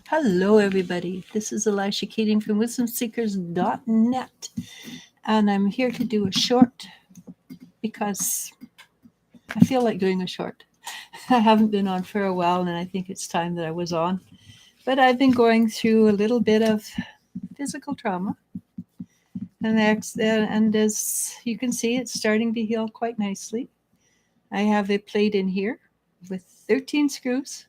Hello, everybody. This is ELIZ-SHA Keating from WisdomSeekers.net, and I'm here to do a short because I feel like doing a short. I haven't been on for a while, and I think it's time that I was on. But I've been going through a little bit of physical trauma, and as you can see, it's starting to heal quite nicely. I have a plate in here with 13 screws.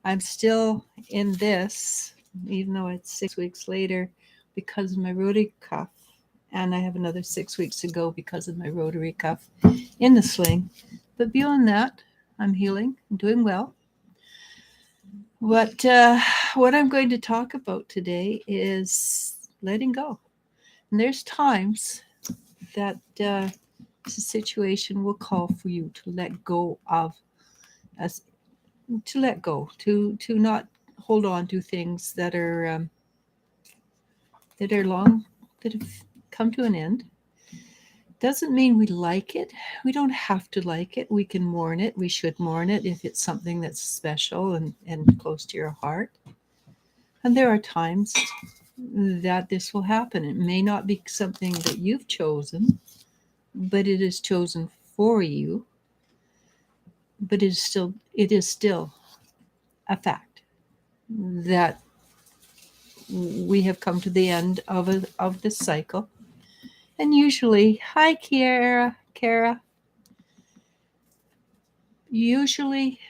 I'm still in this, even though it's 6 weeks later, because of my rotary cuff. And I have another 6 weeks to go because of my rotary cuff in the sling. But beyond that, I'm healing, I'm doing well. What I'm going to talk about today is letting go. And there's times that the situation will call for you to let go of us. To let go, to not hold on to things that are long, that have come to an end. Doesn't mean we like it. We don't have to like it. We can mourn it. We should mourn it if it's something that's special and close to your heart. And there are times that this will happen. It may not be something that you've chosen, but it is chosen for you. But it is still a fact that we have come to the end of this cycle. And usually, hi Kara. Usually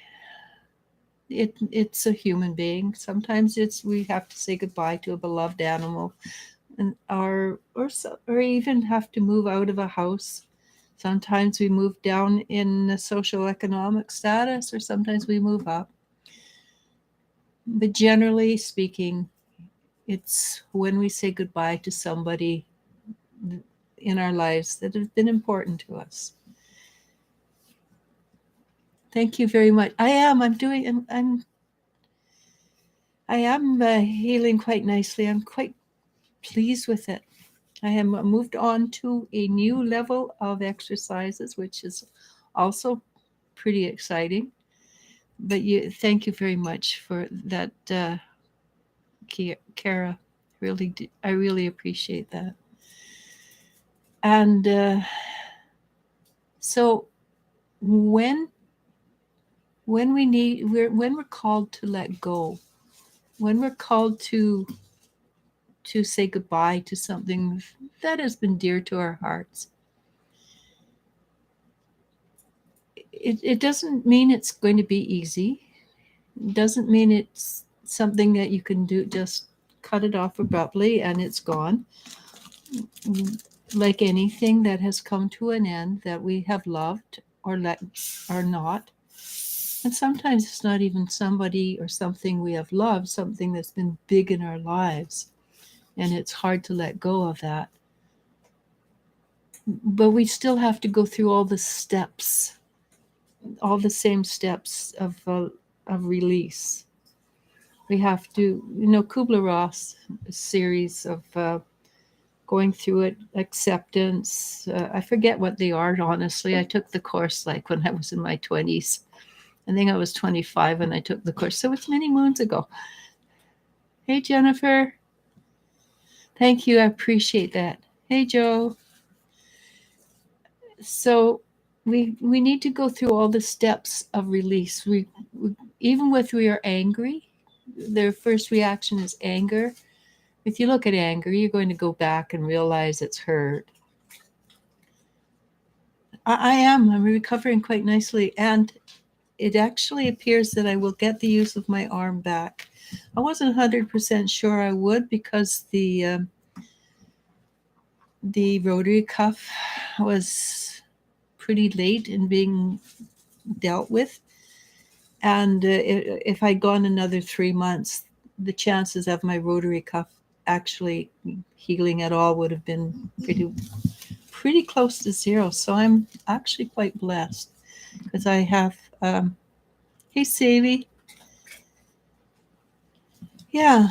it's a human being. Sometimes we have to say goodbye to a beloved animal, or even have to move out of a house. Sometimes we move down in a social economic status, or sometimes we move up. But generally speaking, it's when we say goodbye to somebody in our lives that have been important to us. Thank you very much. I am healing quite nicely. I'm quite pleased with it. I have moved on to a new level of exercises, which is also pretty exciting. But thank you very much for that, Kara. I really appreciate that. And so when we're called to let go, when we're called to say goodbye to something that has been dear to our hearts, it doesn't mean it's going to be easy. It doesn't mean it's something that you can do, just cut it off abruptly and it's gone. Like anything that has come to an end that we have loved or not. And sometimes it's not even somebody or something we have loved, something that's been big in our lives. And it's hard to let go of that. But we still have to go through all the steps, all the same steps of release. We have to, Kubler-Ross series of going through it, acceptance. I forget what they are, honestly. I took the course like when I was in my 20s. I think I was 25 when I took the course. So it's many moons ago. Hey, Jennifer. Thank you. I appreciate that. Hey, Joe. So we need to go through all the steps of release. Even if we are angry, their first reaction is anger. If you look at anger, you're going to go back and realize it's hurt. I'm recovering quite nicely, and it actually appears that I will get the use of my arm back. I wasn't 100% sure I would, because the rotary cuff was pretty late in being dealt with. And if I'd gone another 3 months, the chances of my rotary cuff actually healing at all would have been pretty close to zero. So I'm actually quite blessed, because I have, hey, Savvy. Yeah.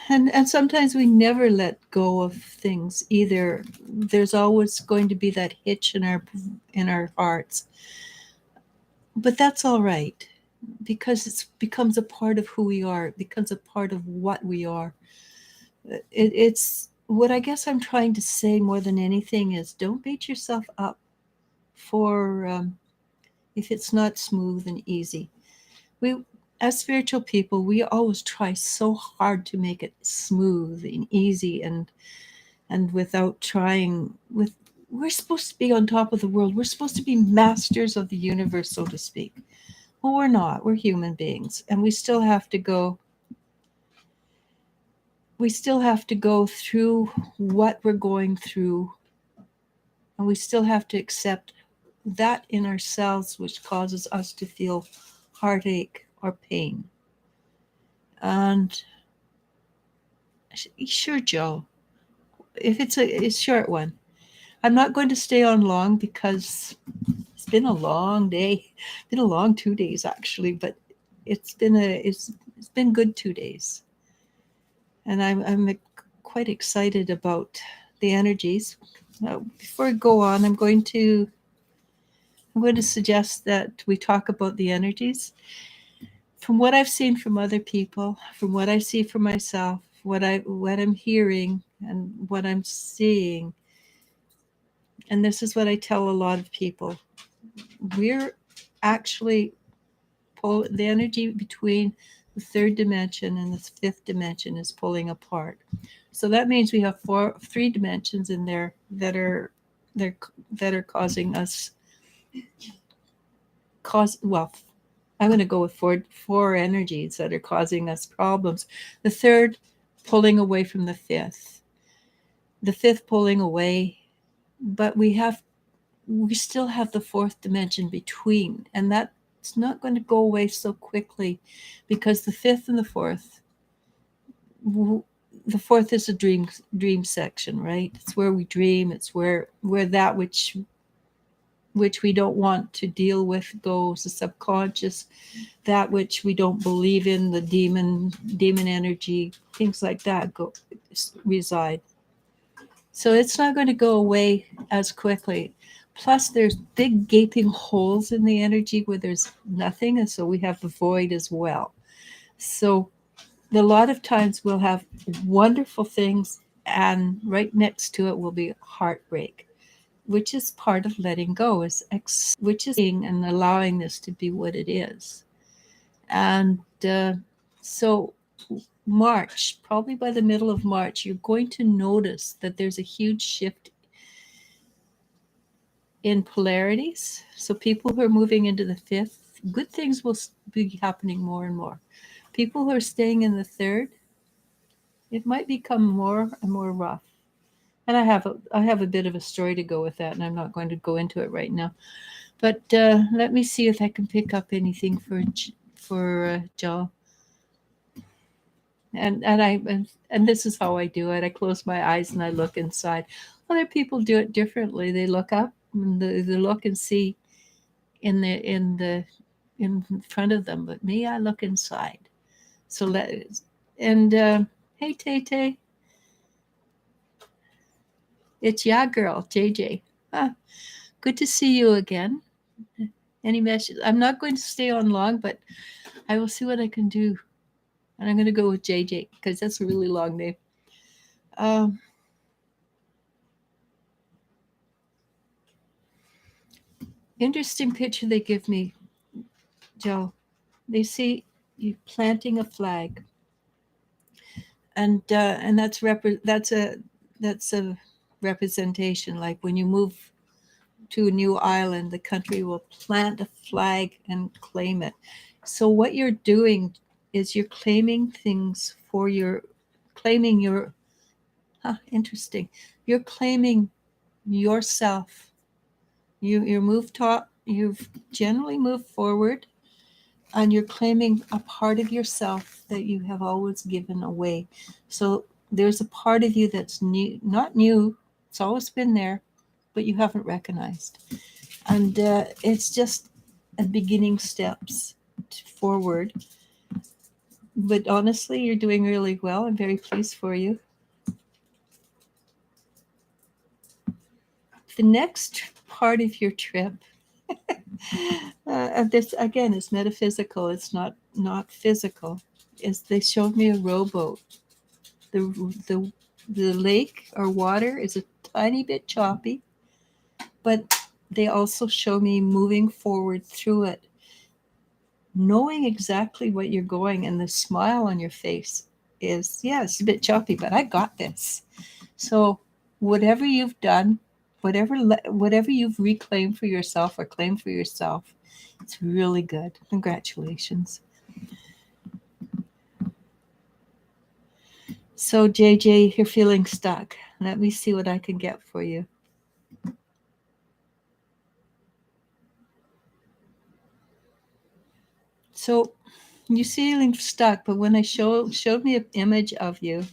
And sometimes we never let go of things either. There's always going to be that hitch in our hearts. But that's all right. because it becomes a part of who we are. It becomes a part of what we are. It's what I guess I'm trying to say more than anything is don't beat yourself up for if it's not smooth and easy. We, as spiritual people, we always try so hard to make it smooth and easy and without trying with we're supposed to be on top of the world. We're supposed to be masters of the universe, so to speak. Well, we're not. We're human beings, and we still have to go through what we're going through, and we still have to accept that in ourselves which causes us to feel heartache or pain. And sure, Joe, if it's a short one, I'm not going to stay on long because it's been a long day. It's been a long 2 days actually, but it's been good 2 days. And I'm quite excited about the energies. Before I go on, I'm going to suggest that we talk about the energies. From what I've seen from other people, from what I see for myself, what I'm hearing and what I'm seeing, and this is what I tell a lot of people, we're actually the energy between the third dimension and the fifth dimension is pulling apart. So that means we have three dimensions in there that are causing us I'm going to go with four energies that are causing us problems. The third pulling away from the fifth pulling away, but we still have the fourth dimension between, and that's not going to go away so quickly because the fifth and the fourth is a dream section, right? It's where we dream. It's where that which we don't want to deal with goes, the subconscious, that which we don't believe in, the demon energy, things like that reside. So it's not going to go away as quickly. Plus, there's big gaping holes in the energy where there's nothing, and so we have the void as well. So a lot of times we'll have wonderful things, and right next to it will be heartbreak, which is part of letting go, which is being and allowing this to be what it is. And so March, probably by the middle of March, you're going to notice that there's a huge shift in polarities. So people who are moving into the fifth, good things will be happening more and more. People who are staying in the third, it might become more and more rough. And I have a bit of a story to go with that, and I'm not going to go into it right now. But let me see if I can pick up anything for Joe. And this is how I do it. I close my eyes and I look inside. Other people do it differently. They look up and they look and see in front of them. But me, I look inside. So hey Tay Tay, it's ya girl JJ. Good to see you again. Any message? I'm not going to stay on long, but I will see what I can do. And I'm going to go with JJ because that's a really long name. Interesting picture they give me, Joe. They see you planting a flag, and that's a representation. Like when you move to a new island, the country will plant a flag and claim it. So what you're doing is you're claiming things for interesting. You're claiming yourself. You've generally moved forward, and you're claiming a part of yourself that you have always given away. So there's a part of you that's new, not new. It's always been there, but you haven't recognized. And it's just a beginning steps forward. But honestly, you're doing really well. I'm very pleased for you. The next part of your trip And this again is metaphysical. It's not physical. Is they showed me a rowboat. The the the lake or water is a tiny bit choppy, but they also show me moving forward through it, knowing exactly what you're going, and the smile on your face is, yeah, it's a bit choppy, but I got this. So whatever you've done, whatever you've reclaimed for yourself or claimed for yourself, it's really good. Congratulations. So JJ, you're feeling stuck. Let me see what I can get for you. So you're feeling stuck, but when I showed me an image of you,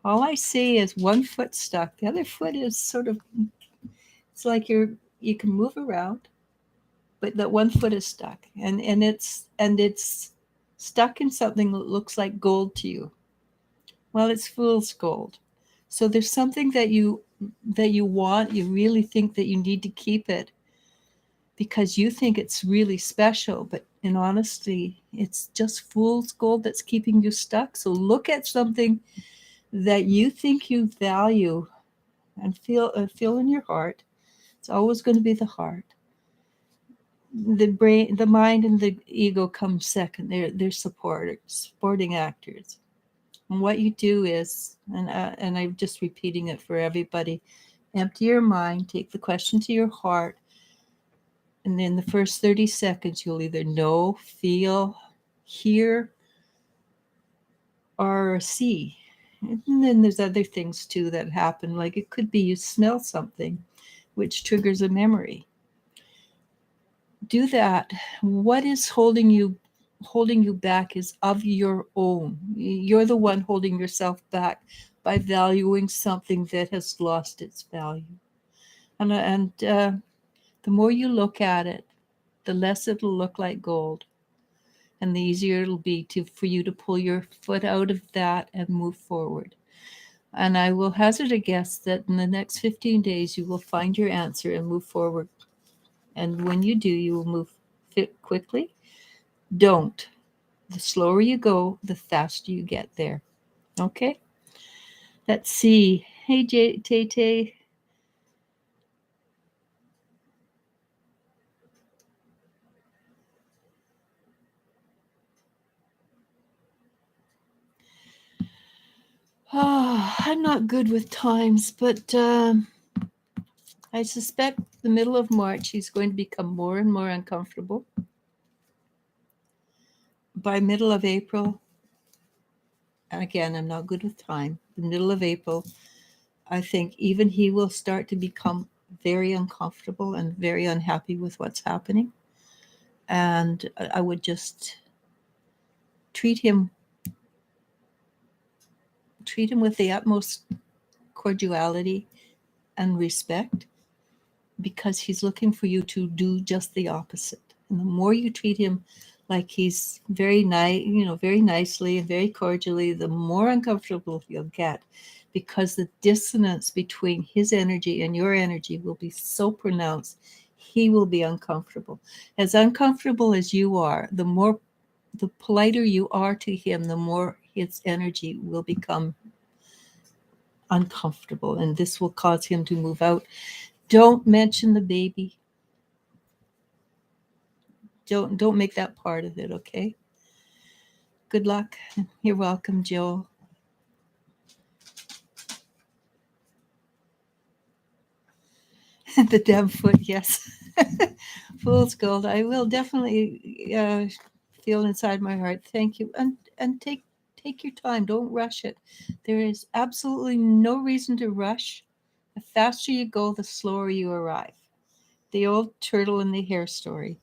all I see is one foot stuck. The other foot is sort of, it's like you can move around, but that one foot is stuck, and it's stuck in something that looks like gold to you. Well, it's fool's gold. So there's something that you want, you really think that you need to keep it because you think it's really special, but in honesty, it's just fool's gold that's keeping you stuck. So look at something that you think you value and feel in your heart. It's always going to be the heart. The brain, the mind, and the ego come second. They're supporting actors. And what you do is, and I'm just repeating it for everybody, empty your mind, take the question to your heart, and in the first 30 seconds, you'll either know, feel, hear, or see. And then there's other things too that happen. Like it could be you smell something, which triggers a memory. Do that. What is holding you back is of your own. You're the one holding yourself back by valuing something that has lost its value. And the more you look at it, the less it'll look like gold, and the easier it'll be for you to pull your foot out of that and move forward. And I will hazard a guess that in the next 15 days, you will find your answer and move forward. And when you do, you will move quickly. Don't. The slower you go, the faster you get there. Okay? Let's see. Hey, Tay Tay. Oh, I'm not good with times, but I suspect the middle of March he's going to become more and more uncomfortable. By middle of April, and again, I'm not good with time, the middle of April, I think even he will start to become very uncomfortable and very unhappy with what's happening. And I would just treat him with the utmost cordiality and respect, because he's looking for you to do just the opposite. And the more you treat him like he's very nice, very nicely and very cordially, the more uncomfortable you'll get, because the dissonance between his energy and your energy will be so pronounced. He will be uncomfortable. As uncomfortable as you are, the politer you are to him, the more his energy will become uncomfortable, and this will cause him to move out. Don't mention the baby. Don't make that part of it, okay? Good luck. You're welcome, Jill. The damn foot, yes. Fool's gold. I will definitely feel inside my heart. Thank you, and take your time. Don't rush it. There is absolutely no reason to rush. The faster you go, the slower you arrive. The old turtle and the hare story.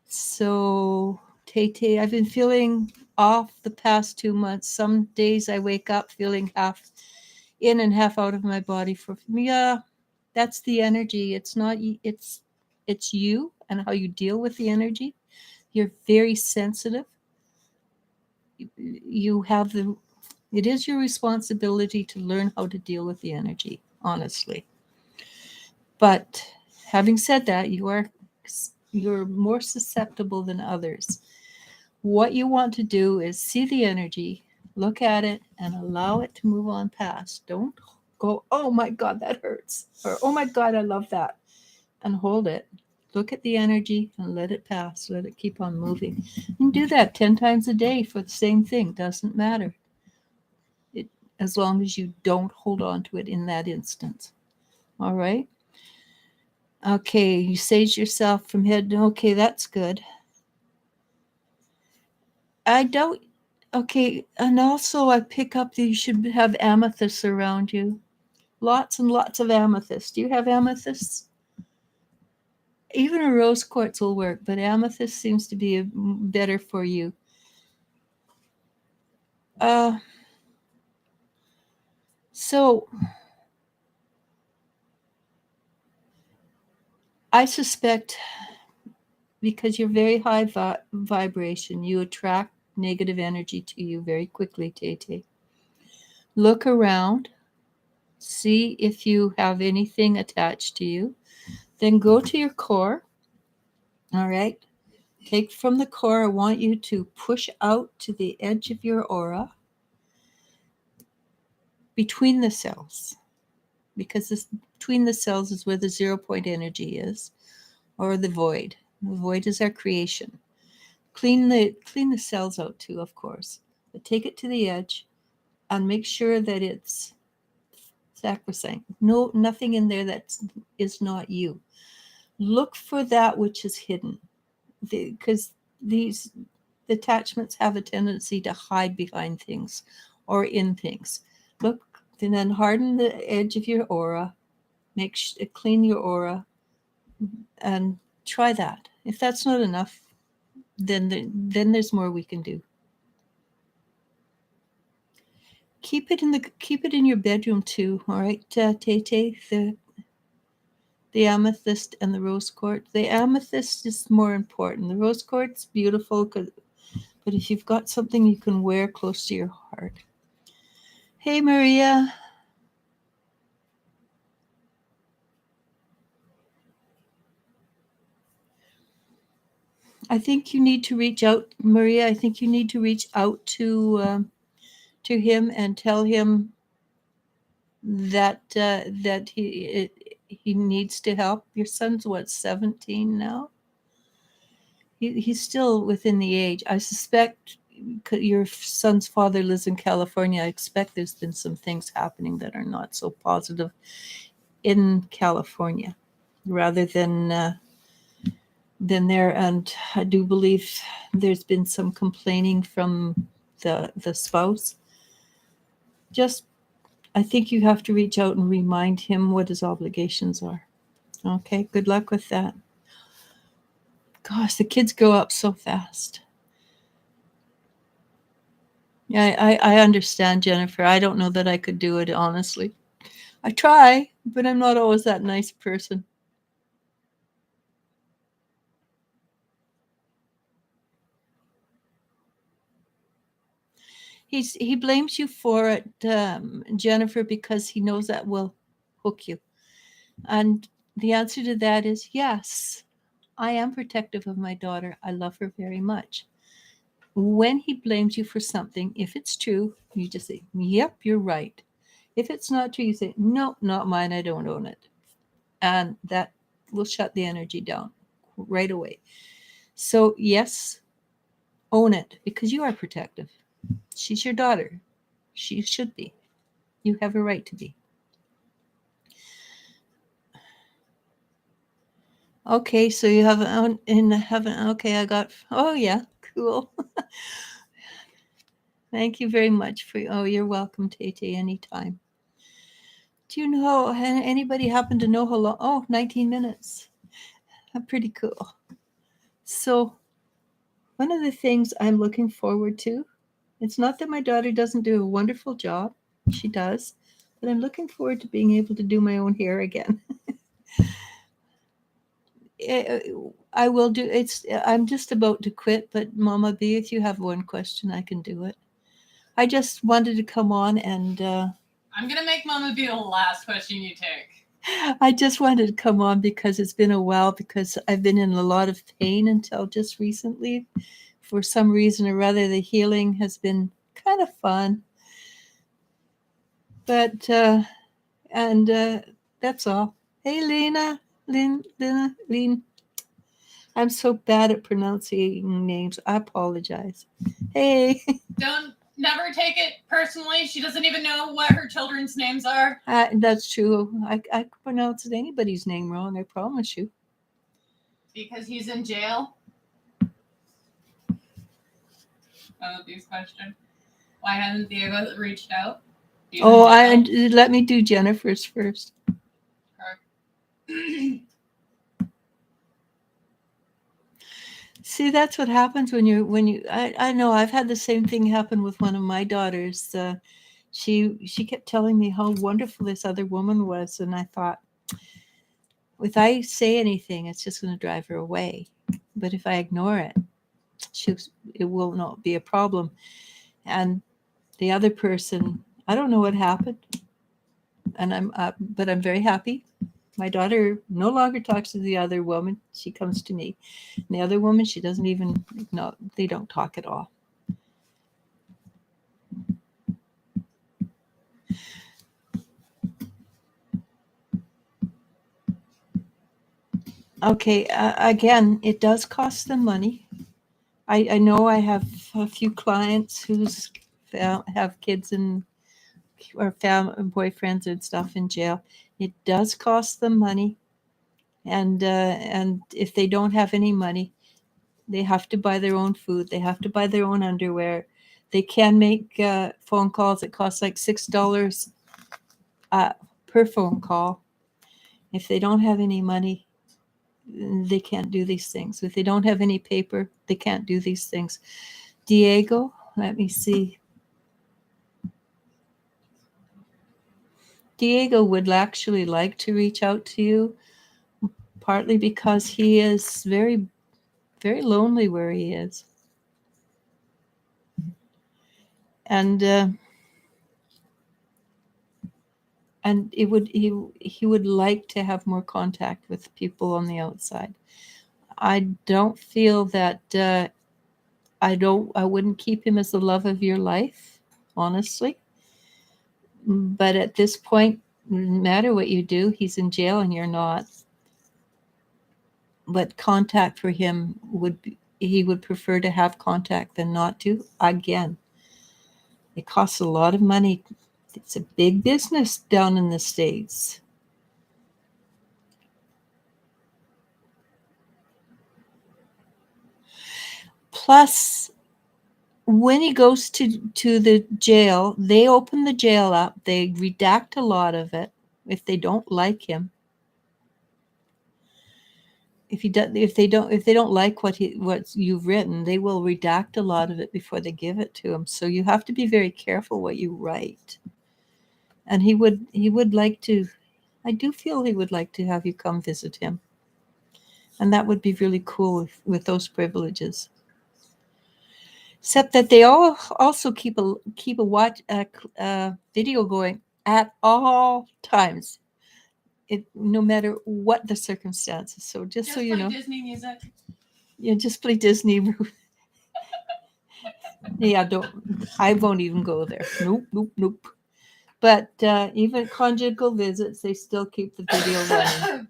So, Tay, I've been feeling off the past 2 months. Some days I wake up feeling half in and half out of my body. For me, that's the energy. It's not. It's you and how you deal with the energy. You're very sensitive. You have the. It is your responsibility to learn how to deal with the energy. Honestly, but Having said that, you're more susceptible than others. What you want to do is see the energy, look at it, and allow it to move on past. Don't go, oh my God, that hurts, or oh my God, I love that, and hold it. Look at the energy and let it pass. Let it keep on moving. And do that 10 times a day for the same thing. Doesn't matter. As long as you don't hold on to it in that instance. All right? Okay, you sage yourself from head. Okay, that's good. I don't. Okay, and also I pick up that you should have amethysts around you. Lots and lots of amethyst. Do you have amethysts? Even a rose quartz will work, but amethyst seems to be better for you. So I suspect because you're very high vibration, you attract negative energy to you very quickly, Tay. Look around, see if you have anything attached to you. Then go to your core. All right. Take from the core. I want you to push out to the edge of your aura between the cells, because between the cells is where the 0 point energy is, or the void. The void is our creation. Clean the cells out too, of course. But take it to the edge and make sure that it's sacrosanct. No, nothing in there that is not you. Look for that which is hidden, because these attachments have a tendency to hide behind things or in things. Look, and then harden the edge of your aura. Clean your aura, and try that. If that's not enough, then there's more we can do. Keep it in your bedroom too. All right, Tay, the amethyst and the rose quartz. The amethyst is more important. The rose quartz is beautiful, but if you've got something you can wear close to your heart. Hey, Maria. I think you need to reach out, Maria. I think you need to reach out to him and tell him that he needs to help. Your son's what, 17 now? He's still within the age. I suspect your son's father lives in California. I expect there's been some things happening that are not so positive in California, rather than there. And I do believe there's been some complaining from the spouse. I think you have to reach out and remind him what his obligations are. Okay, good luck with that. Gosh, the kids grow up so fast. Yeah, I understand, Jennifer. I don't know that I could do it, honestly. I try, but I'm not always that nice person. He blames you for it, Jennifer, because he knows that will hook you. And the answer to that is yes, I am protective of my daughter. I love her very much. When he blames you for something, if it's true, you just say, yep, you're right. If it's not true, you say, no, not mine. I don't own it. And that will shut the energy down right away. So yes, own it, because you are protective. She's your daughter. She should be. You have a right to be. Okay, so you have in heaven. Okay, I got. Oh yeah, cool. Thank you very much for. Oh, you're welcome, Tay, anytime. Do you know anybody happen to know how long? Oh, 19 minutes. Pretty cool. So, one of the things I'm looking forward to. It's not that my daughter doesn't do a wonderful job. She does. But I'm looking forward to being able to do my own hair again. I will do I'm just about to quit, but Mama B, if you have one question, I can do it. I just wanted to come on and I'm gonna make Mama B the last question you take. I just wanted to come on because it's been a while, because I've been in a lot of pain until just recently. For some reason or other, the healing has been kind of fun. But, that's all. Hey, Lena. Lena. I'm so bad at pronouncing names. I apologize. Hey. Don't never take it personally. She doesn't even know what her children's names are. That's true. I pronounced anybody's name wrong, I promise you. Because he's in jail. These question. Why hasn't Diego reached out? Let me do Jennifer's first. See, that's what happens when you. I know I've had the same thing happen with one of my daughters. She kept telling me how wonderful this other woman was, and I thought, if I say anything, it's just going to drive her away. But if I ignore it, it will not be a problem. And the other person, I don't know what happened, and but I'm very happy. My daughter no longer talks to the other woman. She comes to me. And the other woman, she doesn't even know. They don't talk at all. Okay, again, it does cost them money. I know I have a few clients who have kids or boyfriends and stuff in jail. It does cost them money. And if they don't have any money, they have to buy their own food. They have to buy their own underwear. They can make phone calls. It costs like $6 per phone call. If they don't have any money, they can't do these things. If they don't have any paper, they can't do these things. Diego, let me see. Diego would actually like to reach out to you, partly because he is very, very lonely where he is. And he would like to have more contact with people on the outside. I don't feel that I wouldn't keep him as the love of your life, honestly. But at this point, no matter what you do, he's in jail and you're not. But contact for him he would prefer to have contact than not to. Again, it costs a lot of money. It's a big business down in the States. Plus, when he goes to the jail, they open the jail up. They redact a lot of it if they don't like him. If they don't like what you've written, they will redact a lot of it before they give it to him. So you have to be very careful what you write. And he would like to. I do feel he would like to have you come visit him, and that would be really cool with those privileges. Except that they also keep a video going at all times, no matter what the circumstances. So just so you know, Disney music. Yeah, just play Disney. Yeah, I won't even go there. Nope. But even conjugal visits, they still keep the video running.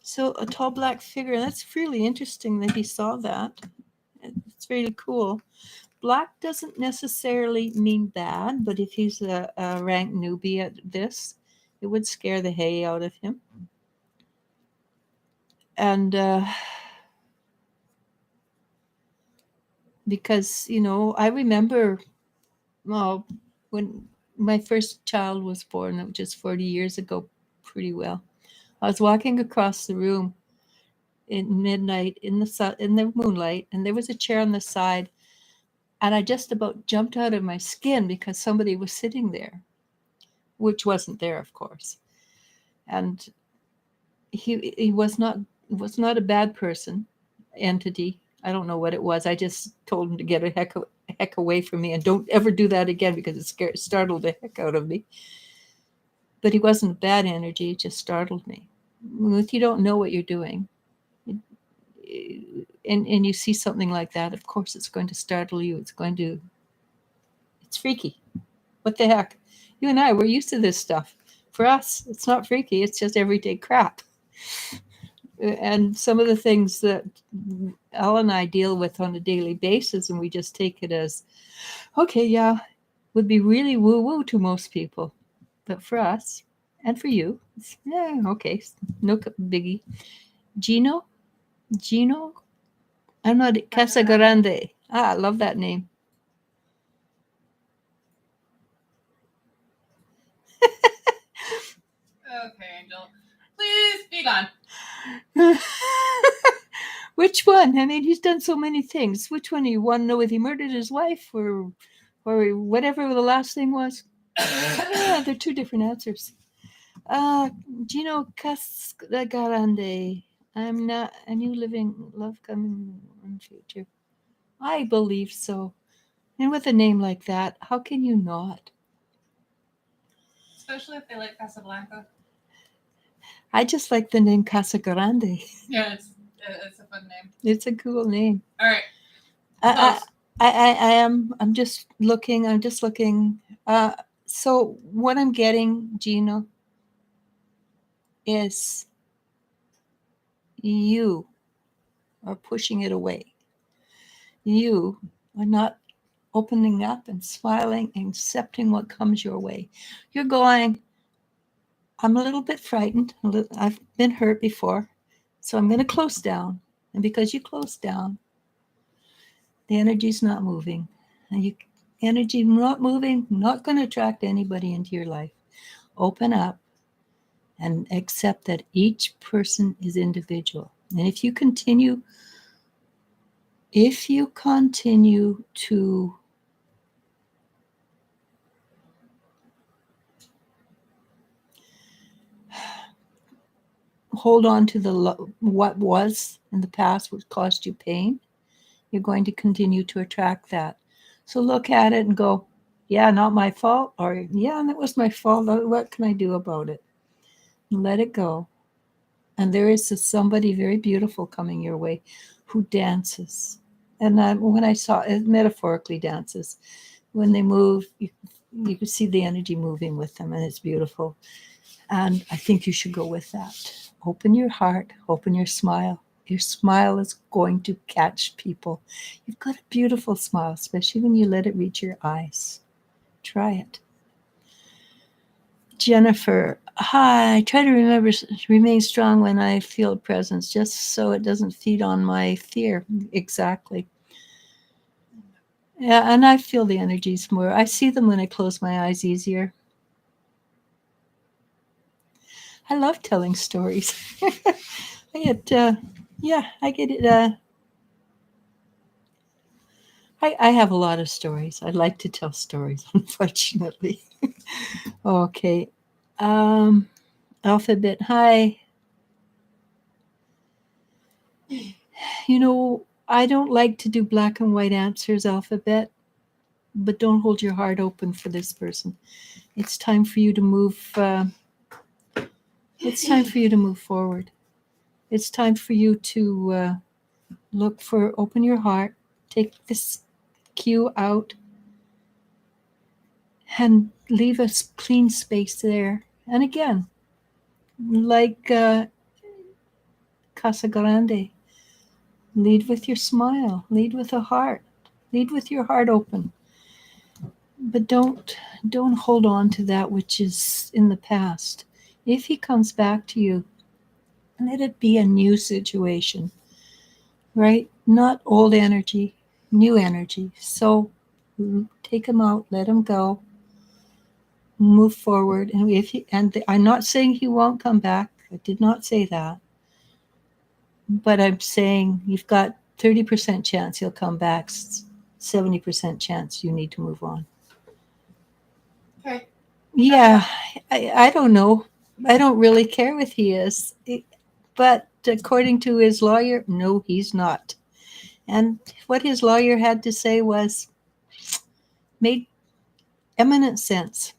So a tall black figure, that's really interesting that he saw that. It's really cool. Black doesn't necessarily mean bad, but if he's a rank newbie at this, it would scare the hay out of him. And because, I remember when my first child was born, just 40 years ago, pretty well. I was walking across the room in midnight in the moonlight, and there was a chair on the side, and I just about jumped out of my skin because somebody was sitting there, which wasn't there, of course. And he was not a bad person, entity. I don't know what it was. I just told him to get a heck away from me and don't ever do that again because it startled the heck out of me. But he wasn't a bad energy. It just startled me. If you don't know what you're doing, and you see something like that, of course it's going to startle you. It's freaky. What the heck? You and I, we're used to this stuff. For us, it's not freaky. It's just everyday crap. And some of the things that Al and I deal with on a daily basis, and we just take it as, okay, yeah, would be really woo-woo to most people. But for us, and for you, yeah, okay, no biggie. Gino? I'm not Casagrande. I love that name. Okay, Angel. Please be gone. Which one? I mean, he's done so many things. Which one do you want to know if he murdered his wife or whatever the last thing was? Yeah, they're two different answers. Gino Cascarande. I'm not a new living love coming in the future. I believe so. And with a name like that, how can you not? Especially if they like Casablanca. I just like the name Casagrande. Yeah, it's a fun name. It's a cool name. All right. I'm just looking. So what I'm getting, Gino, is you are pushing it away. You are not opening up and smiling and accepting what comes your way. You're going, I'm a little bit frightened. I've been hurt before, so I'm going to close down. And because you close down, the energy's not moving. And energy not moving, not going to attract anybody into your life. Open up and accept that each person is individual. And if you continue to hold on to what was in the past, what caused you pain, you're going to continue to attract that. So look at it and go, yeah, not my fault, or yeah, that was my fault. What can I do about it? Let it go. And there is somebody very beautiful coming your way who dances. And when I saw it, metaphorically dances. When they move, you can see the energy moving with them, and it's beautiful. And I think you should go with that. Open your heart, open your smile. Your smile is going to catch people. You've got a beautiful smile, especially when you let it reach your eyes. Try it. Jennifer, hi. Try to remain strong when I feel a presence, just so it doesn't feed on my fear. Exactly. Yeah, and I feel the energies more. I see them when I close my eyes easier. I love telling stories. I get it. I have a lot of stories. I like to tell stories, unfortunately. Okay. Alphabet, hi. You know, I don't like to do black and white answers, Alphabet, but don't hold your heart open for this person. It's time for you to move. It's time for you to move forward. It's time for you to open your heart, take this cue out, and leave a clean space there. And again, like Casa Grande, lead with your smile, lead with a heart, lead with your heart open. But don't hold on to that which is in the past. If he comes back to you, let it be a new situation, right? Not old energy, new energy. So take him out, let him go, move forward. And I'm not saying he won't come back. I did not say that. But I'm saying you've got 30% chance he'll come back, 70% chance you need to move on. Okay. Yeah, I don't know. I don't really care if he is. But according to his lawyer, no, he's not. And what his lawyer had to say made eminent sense.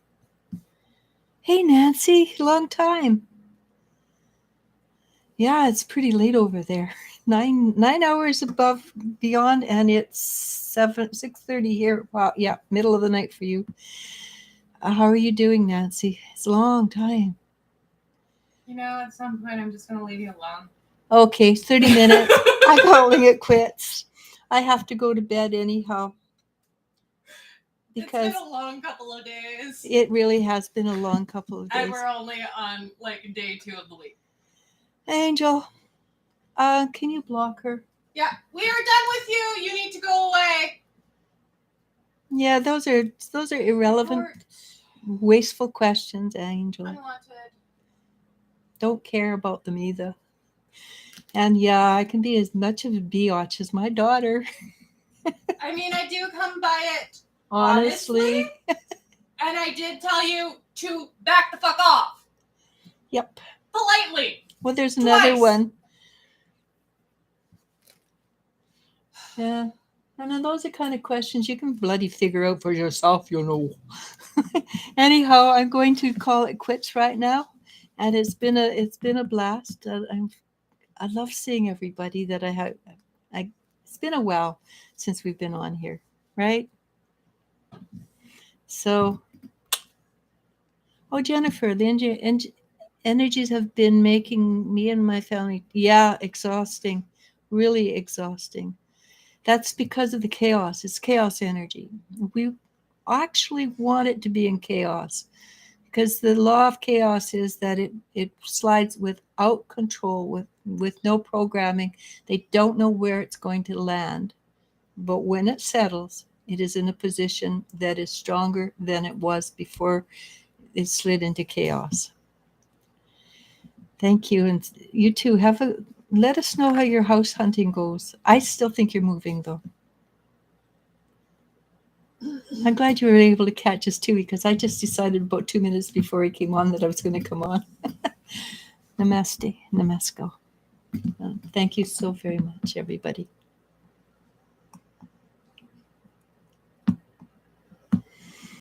Hey, Nancy, long time. Yeah, it's pretty late over there. 9 hours above beyond, and it's 6:30 here. Wow, yeah, middle of the night for you. How are you doing, Nancy? It's a long time. You know, at some point, I'm just going to leave you alone. Okay, 30 minutes. I'm calling it quits. I have to go to bed anyhow. Because it's been a long couple of days. It really has been a long couple of days. And we're only on like day 2 of the week. Angel, can you block her? Yeah, we are done with you. You need to go away. Yeah, those are irrelevant, wasteful questions, Angel. Unwanted. Don't care about them either. And yeah, I can be as much of a biatch as my daughter. I mean, I do come by it Honestly. And I did tell you to back the fuck off. Yep. Politely. Well, there's Twice. another one. Yeah. And those are kind of questions you can bloody figure out for yourself, you know. Anyhow, I'm going to call it quits right now. And it's been a blast. I love seeing everybody that I have. It's been a while since we've been on here, right? So, Jennifer, the energies have been making me and my family, exhausting, really exhausting. That's because of the chaos. It's chaos energy. We actually want it to be in chaos because the law of chaos is that it slides without control, with no programming. They don't know where it's going to land. But when it settles, it is in a position that is stronger than it was before it slid into chaos. Thank you. And you too, let us know how your house hunting goes. I still think you're moving, though. I'm glad you were able to catch us too, because I just decided about 2 minutes before he came on that I was going to come on. Namaste. Namasko. Thank you so very much, everybody.